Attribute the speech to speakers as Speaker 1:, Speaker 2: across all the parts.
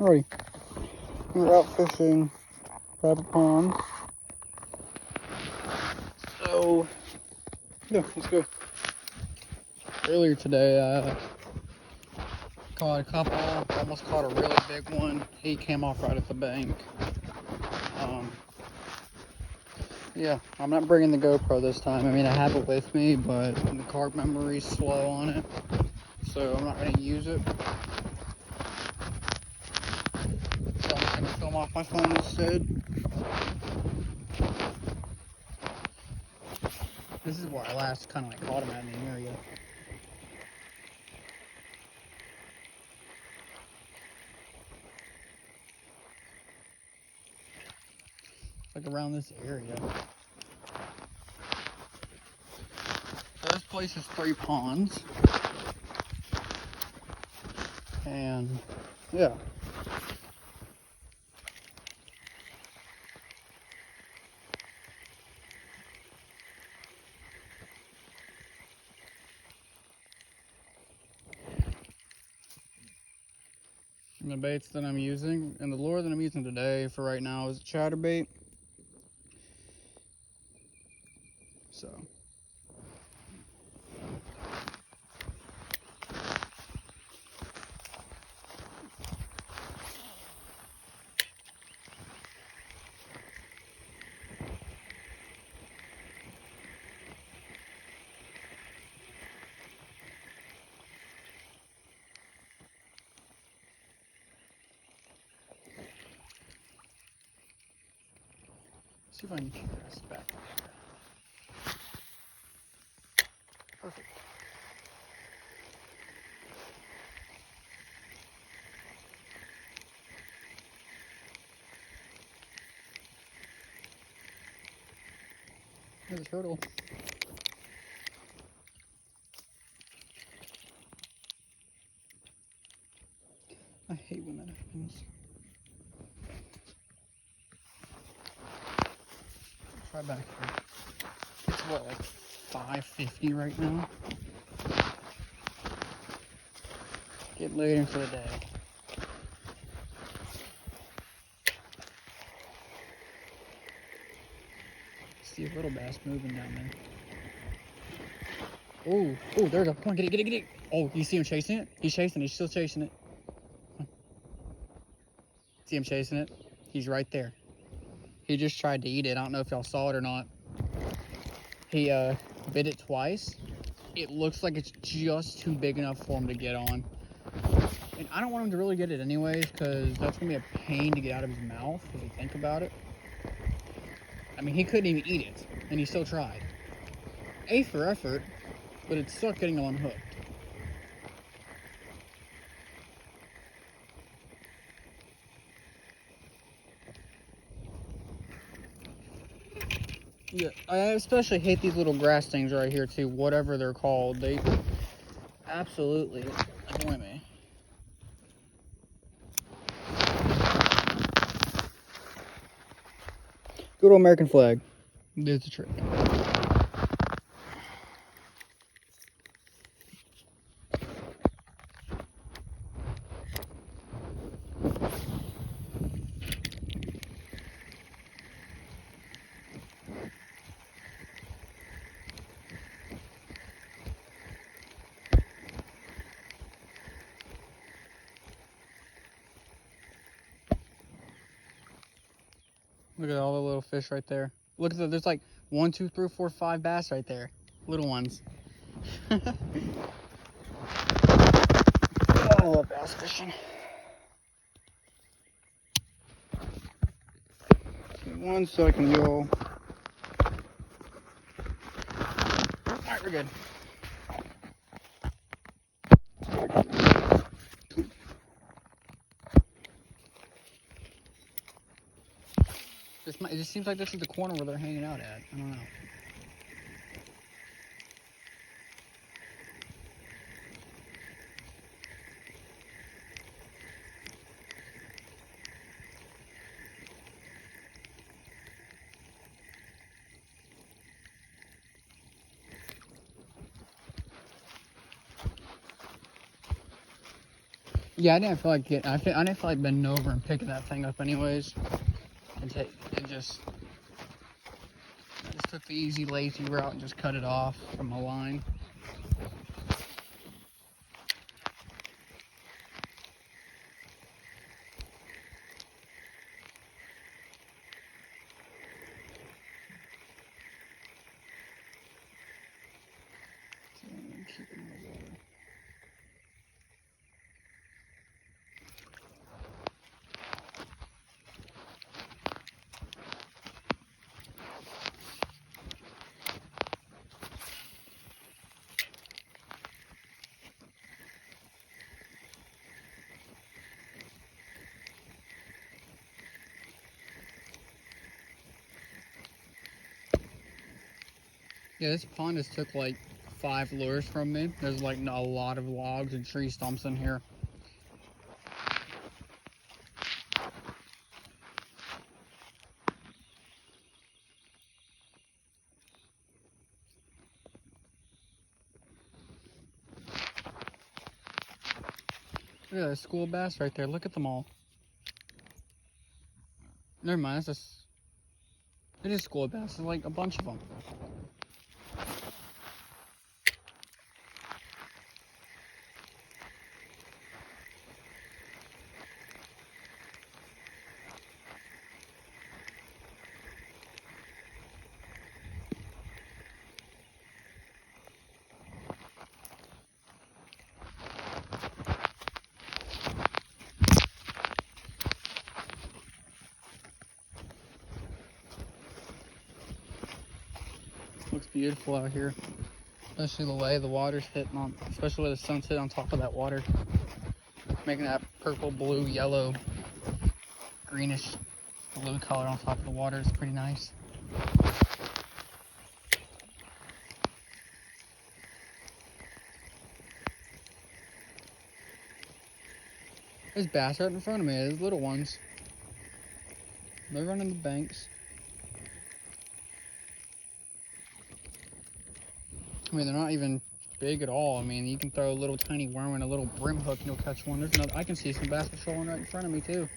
Speaker 1: Alrighty. We're out fishing private ponds. So, yeah, let's go. Earlier today, I caught a couple, almost caught a really big one. He came off right at the bank. Yeah, I'm not bringing the GoPro this time. I mean, I have it with me, but the card memory's slow on it, so I'm not going to use it. So I'm just going to film off my phone instead. This is where I last kind of like caught him at in the area. Like around this area. So this place has 3 ponds. And yeah. And the baits that I'm using, and the lure that I'm using today for right now is a chatterbait. So. See if I can keep this back. Perfect. There's a turtle. I hate when that happens. Try back here. It's what, like 5:50 right now? Getting late into the day. See a little bass moving down there. Oh, there we go. Come on, get it. Oh, you see him chasing it? He's chasing it. He's still chasing it. See him chasing it? He's right there. He just tried to eat it. I don't know if y'all saw it or not. He bit it twice. It looks like it's just too big enough for him to get on. And I don't want him to really get it anyways, because that's going to be a pain to get out of his mouth, if you think about it. I mean, he couldn't even eat it, and he still tried. A for effort, but it sucked getting him unhooked. Yeah, I especially hate these little grass things right here too, whatever they're called. They absolutely annoy me. Good old American flag. There's the trick. Look at all the little fish right there. Look at there's like 1, 2, 3, 4, 5 bass right there. Little ones. I love bass fishing. Give me 1 second, y'all. Alright, we're good. It just seems like this is the corner where they're hanging out at. I don't know. Yeah, I didn't feel like getting. I didn't feel like bending over and picking that thing up, anyways. I just took the easy, lazy route and just cut it off from the line. Yeah, this pond just took like 5 lures from me. There's like a lot of logs and tree stumps in here. Look at that school bass right there. Look at them all. Never mind, it's just, it is school bass. There's like a bunch of them. Looks beautiful out here, especially the way the water's hitting on, especially with the sun's hitting on top of that water, making that purple, blue, yellow, greenish blue color on top of the water. It's pretty nice. There's bass right in front of me. There's little ones. They're running the banks. I mean, they're not even big at all. I mean, you can throw a little tiny worm and a little brim hook and you'll catch one. There's another. I can see some bass patrolling right in front of me too.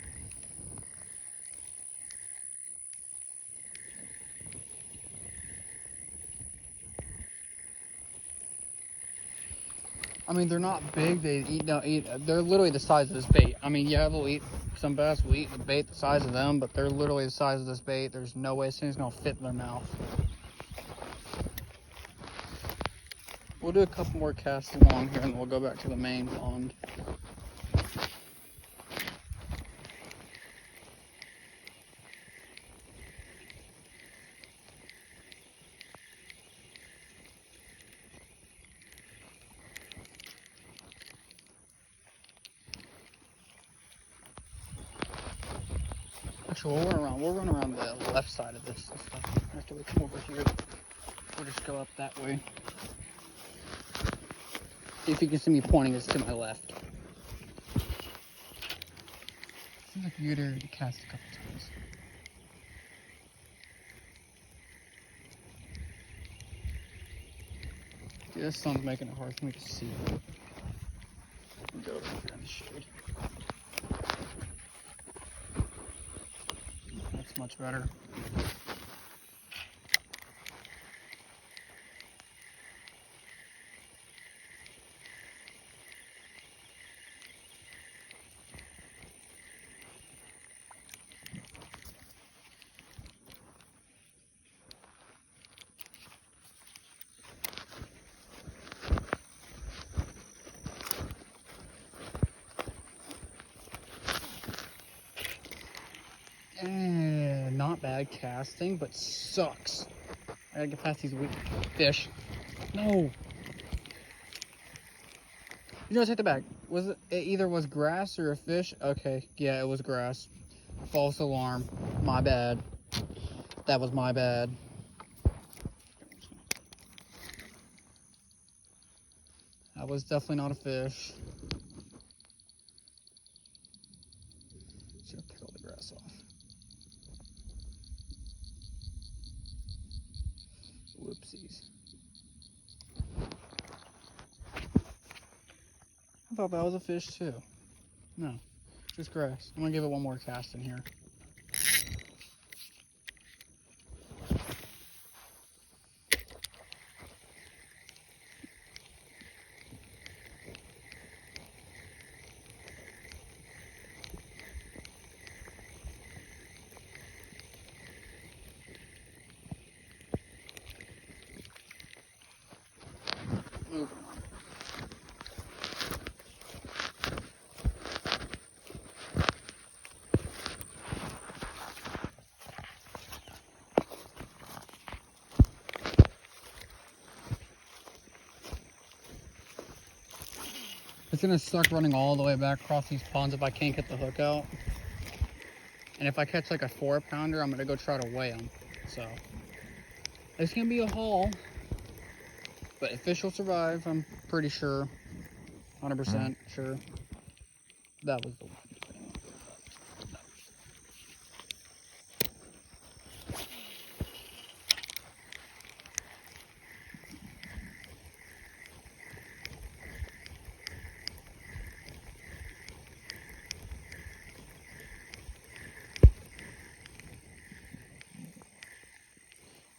Speaker 1: I mean, they're not big. They eat. They're literally the size of this bait. I mean, yeah, they'll eat. Some bass will eat the bait the size of them, but they're literally the size of this bait. There's no way this thing's gonna fit in their mouth. We'll do a couple more casts along here, and then we'll go back to the main pond. Actually, we'll run around the left side of this after we come over here. We'll just go up that way. See if you can see me pointing this to my left. Seems like you're there to cast a couple times. Dude, this sun's making it hard for me to see. Go over here in the shade. That's much better. Not bad casting, but sucks. I gotta get past these weak fish. No. You know, take the back. Was it either was grass or a fish? Okay, yeah, it was grass. False alarm. My bad. That was my bad. That was definitely not a fish. Should pick all the grass off. Whoopsies. I thought that was a fish too. No, just grass. I'm gonna give it one more cast in here. Move. It's gonna suck running all the way back across these ponds if I can't get the hook out. And if I catch like a 4-pounder, I'm gonna go try to weigh them. So it's gonna be a haul, but the fish will survive. I'm pretty sure, 100% sure. That was the one.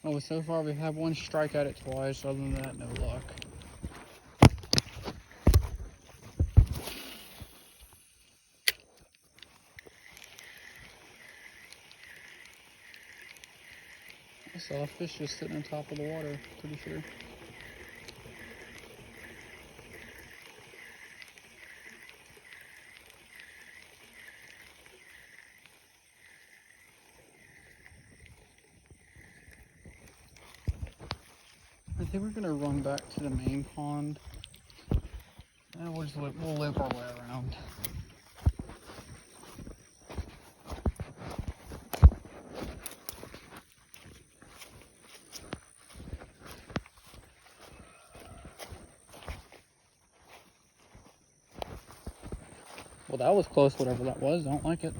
Speaker 1: Oh, so far we've had one strike at it twice. Other than that, no luck. I saw a fish just sitting on top of the water, pretty sure. I think we're gonna run back to the main pond. And we'll loop our way around. Well, that was close, whatever that was. I don't like it.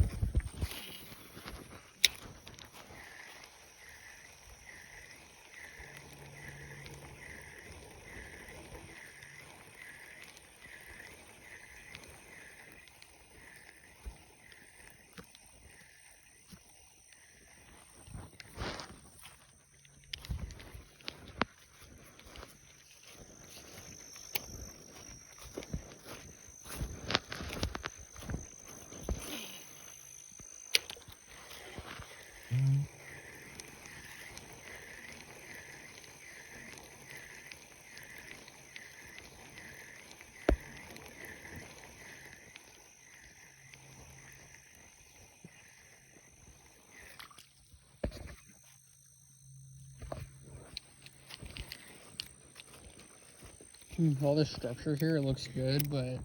Speaker 1: All this structure here looks good, but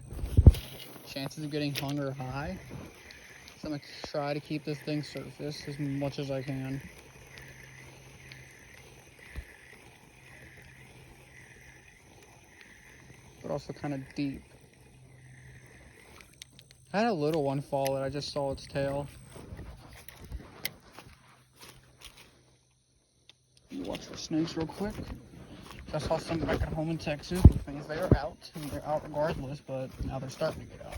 Speaker 1: chances of getting hung are high. So I'm gonna try to keep this thing surface as much as I can. But also kind of deep. I had a little one fall and I just saw its tail. Watch for snakes real quick. I saw some back at home in Texas, which means they are out, and they're out regardless, but now they're starting to get out.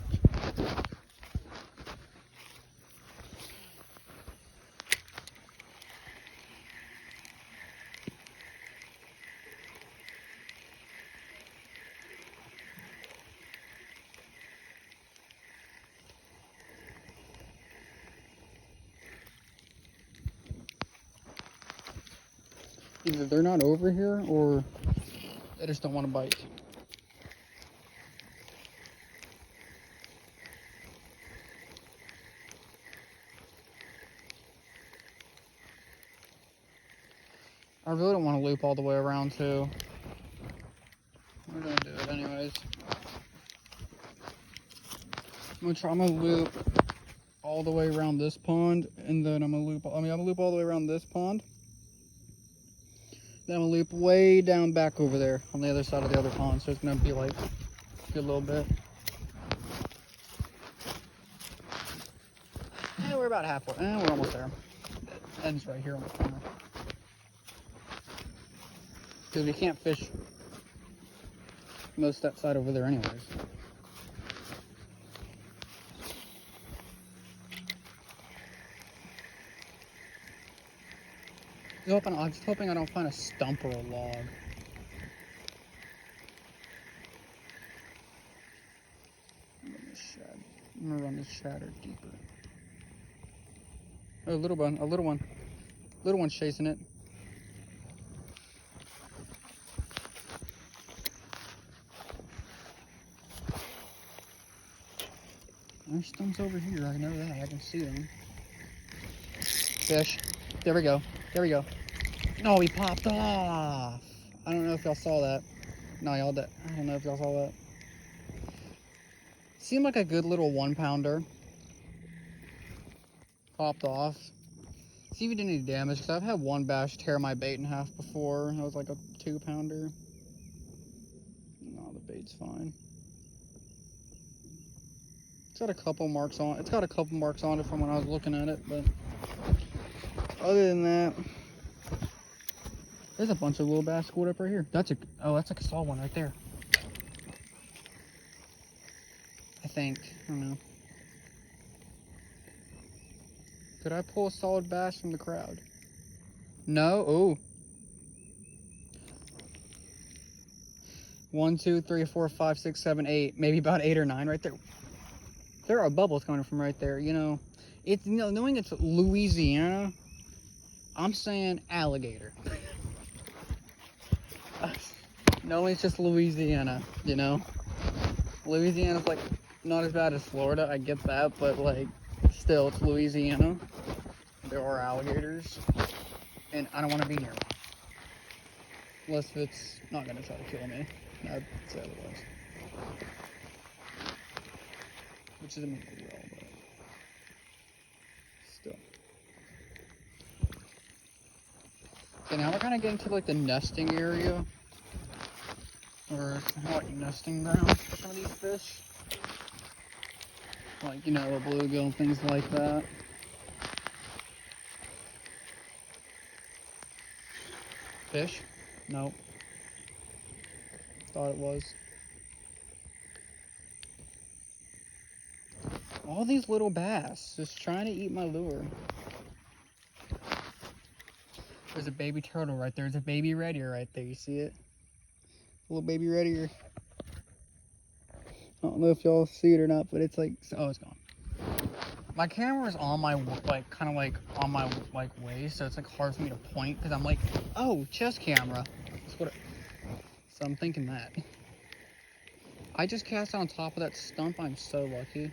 Speaker 1: Either they're not over here, or they just don't want to bite. I really don't want to loop all the way around too. We're gonna do it anyways. I'm gonna loop all the way around this pond, and then I'm gonna loop all the way around this pond. Then I'm gonna loop way down back over there on the other side of the other pond, so it's gonna be like a good little bit. Yeah, we're about halfway. We're almost there. It ends right here on the corner. Because we can't fish most that side over there anyways. I'm just hoping I don't find a stump or a log. I'm gonna run this shatter deeper. Oh, little one, a little one. Little one's chasing it. There's stumps over here, I know that, I can see them. Fish. There we go. There we go. No, he popped off. I don't know if y'all saw that. No, y'all did. I don't know if y'all saw that. Seemed like a good little 1-pounder. Popped off. See if he did any damage, because I've had one bass tear my bait in half before. It was like a 2-pounder. No, the bait's fine. It's got a couple marks on it. It's got a couple marks on it from when I was looking at it, but other than that, there's a bunch of little bass schooled up right here. That's like a small one right there. I think. I don't know. Could I pull a solid bass from the crowd? No. Oh. 1, 2, 3, 4, 5, 6, 7, 8. Maybe about 8 or 9 right there. There are bubbles coming from right there. You know, it's, you know, knowing it's Louisiana, I'm saying alligator. Knowing it's just Louisiana, you know. Louisiana's like not as bad as Florida. I get that, but like still, it's Louisiana. There are alligators, and I don't want to be near one. Unless if it's not gonna try to kill me. I'd say otherwise. Which isn't really well, but still. Okay, now we're kind of getting to like the nesting area, or like nesting grounds for some of these fish. Like, you know, a bluegill and things like that. Fish? Nope. Thought it was. All these little bass just trying to eat my lure. There's a baby turtle right there. There's a baby red ear right there. You see it? Little baby red ear. I don't know if y'all see it or not, but it's like, oh, it's gone. My camera is on my, like, kind of like on my, like, waist, so it's like hard for me to point because I'm like, oh, chest camera. That's what so I'm thinking that. I just cast on top of that stump. I'm so lucky.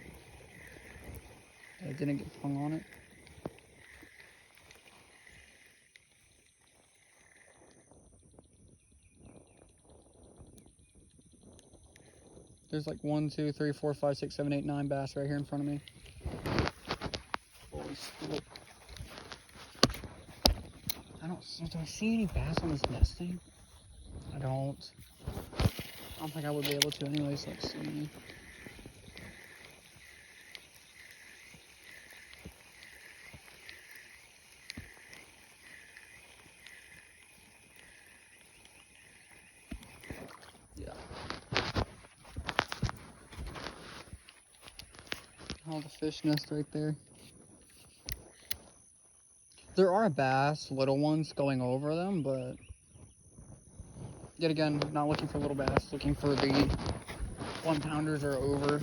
Speaker 1: I didn't get hung on it. There's like 1, 2, 3, 4, 5, 6, 7, 8, 9 bass right here in front of me. Do I see any bass on this nesting? I don't think I would be able to anyways. Let's see. Yeah. All the fish nest right there. There are bass, little ones, going over them, but yet again, not looking for little bass, looking for the 1-pounders or over,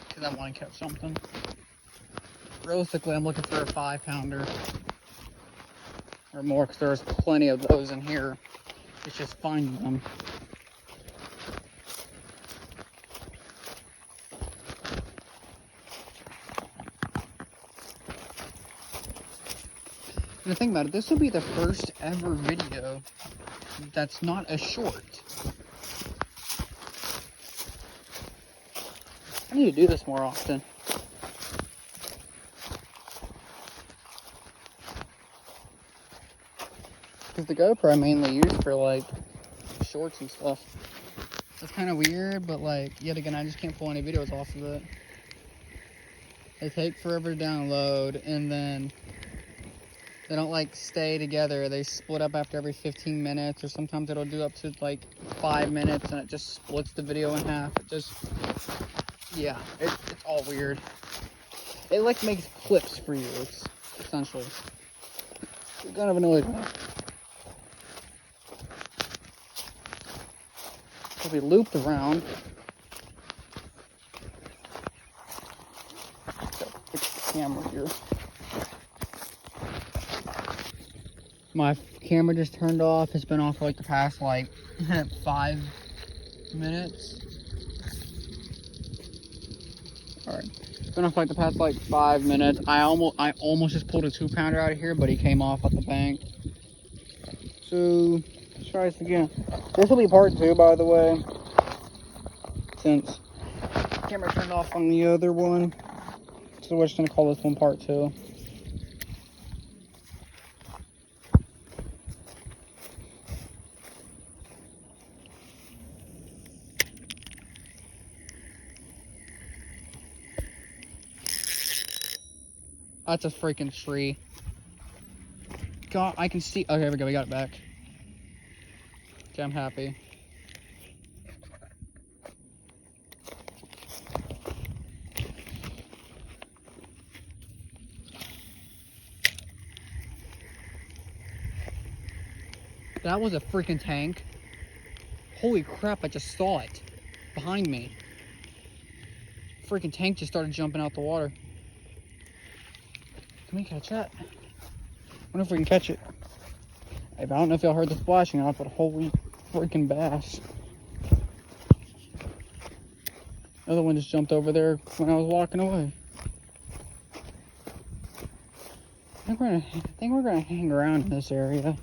Speaker 1: because I want to catch something. Realistically, I'm looking for a 5-pounder or more, because there's plenty of those in here. It's just finding them. And think about it, this will be the first ever video that's not a short. I need to do this more often. Because the GoPro I mainly use for like shorts and stuff. It's kind of weird, but like, yet again, I just can't pull any videos off of it. They take forever to download, and then they don't like stay together. They split up after every 15 minutes, or sometimes it'll do up to like 5 minutes and it just splits the video in half. It just, yeah, it's all weird. It like makes clips for you, it's essentially. kind of annoyed me. So we looped around. Fix the camera here. My camera just turned off. It's been off for like the past like 5 minutes. Alright. Been off like the past like 5 minutes. I almost just pulled a 2-pounder out of here, but he came off at the bank. So let's try this again. This will be part 2, by the way. Since the camera turned off on the other one. So we're just gonna call this one part 2. That's a freaking tree. God, I can see. Okay, here we go. We got it back. Okay, I'm happy. That was a freaking tank. Holy crap, I just saw it behind me. Freaking tank just started jumping out the water. Can we catch that? I wonder if we can catch it. I don't know if y'all heard the splashing out, but holy freaking bass. Another one just jumped over there when I was walking away. I think we're gonna hang around in this area.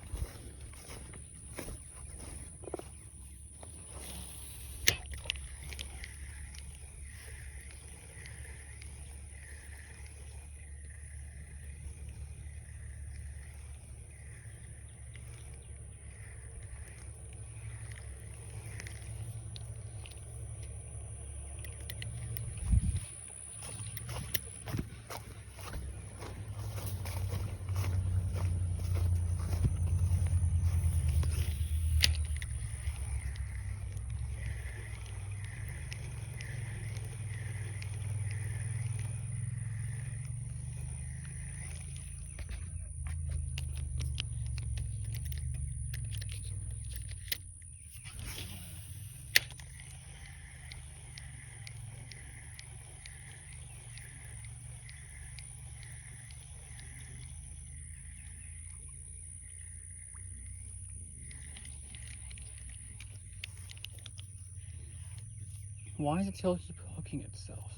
Speaker 1: Why does the tail keep hooking itself?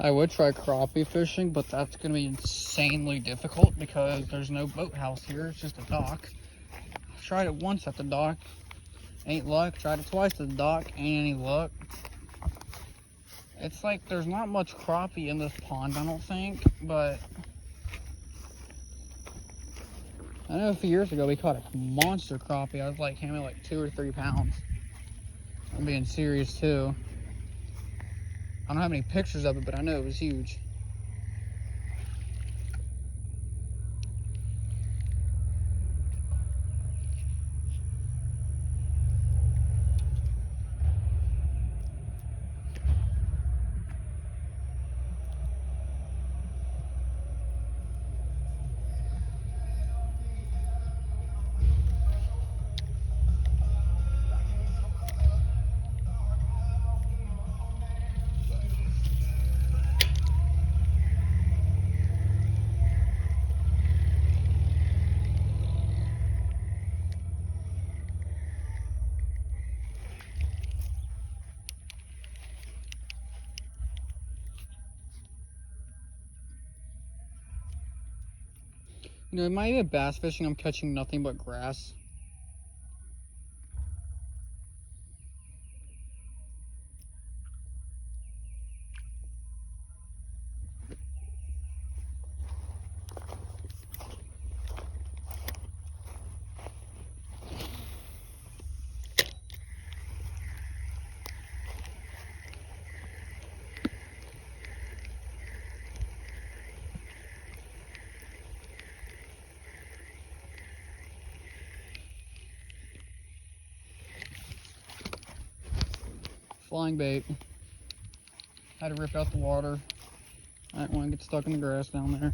Speaker 1: I would try crappie fishing, but that's going to be insanely difficult because there's no boathouse here. It's just a dock. I tried it once at the dock. Ain't luck. Tried it twice at the dock. Ain't any luck. It's like there's not much crappie in this pond, I don't think. But I know a few years ago we caught a monster crappie. I was like, handling like 2 or 3 pounds. I'm being serious too. I don't have any pictures of it, but I know it was huge. You know, it might be bass fishing. I'm catching nothing but grass. Flying bait. Had to rip out the water. I didn't want to get stuck in the grass down there.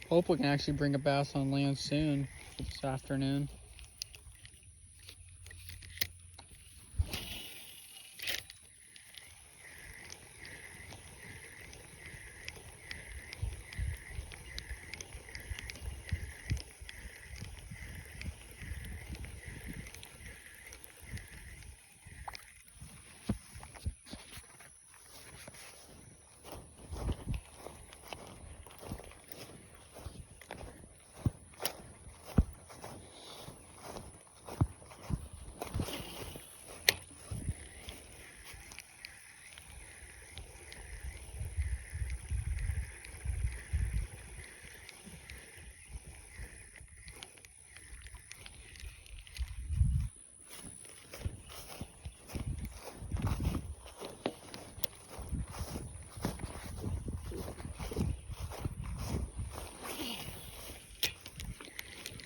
Speaker 1: Hope we can actually bring a bass on land soon this afternoon.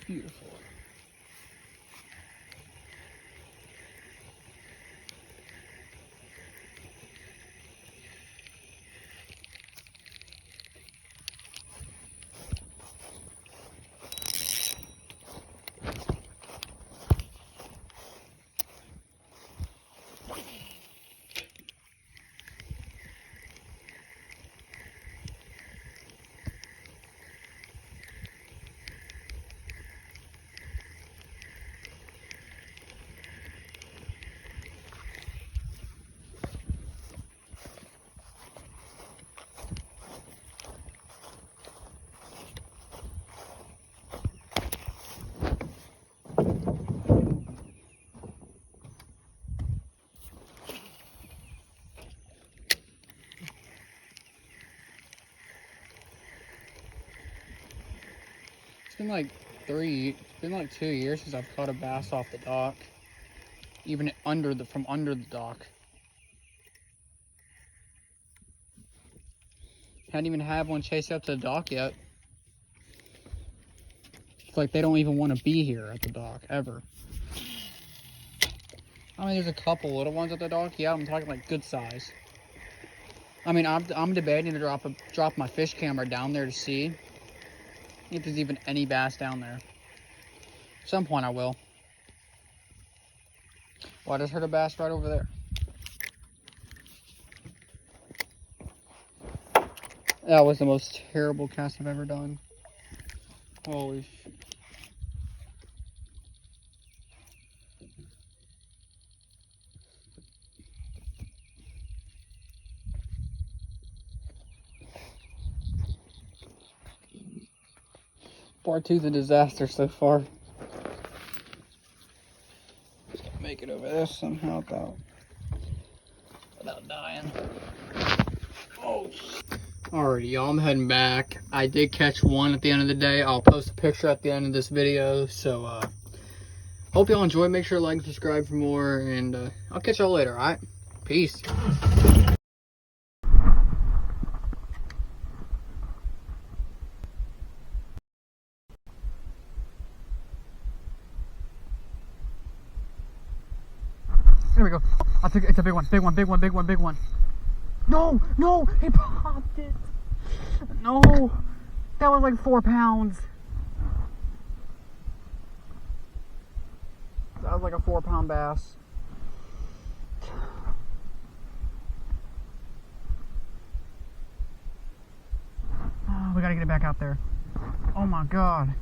Speaker 1: Beautiful. It's been like 2 years since I've caught a bass off the dock. Even from under the dock. Hadn't even had one chase up to the dock yet. It's like they don't even want to be here at the dock, ever. I mean, there's a couple little ones at the dock. Yeah, I'm talking like good size. I mean, I'm debating to drop my fish camera down there to see if there's even any bass down there. At some point I will. Well, I just heard a bass right over there. That was the most terrible cast I've ever done. Holy shit. Part 2's a disaster so far. Just gotta make it over there somehow without dying. Oh shit. Alrighty, y'all, I'm heading back. I did catch one at the end of the day. I'll post a picture at the end of this video. So, hope y'all enjoy. Make sure to like and subscribe for more. And I'll catch y'all later, alright? Peace. There we go. I think it's a big one. Big one, big one, big one, big one. No, no, he popped it. No, that was like 4 pounds. That was like a 4-pound bass. Oh, we gotta get it back out there. Oh my God.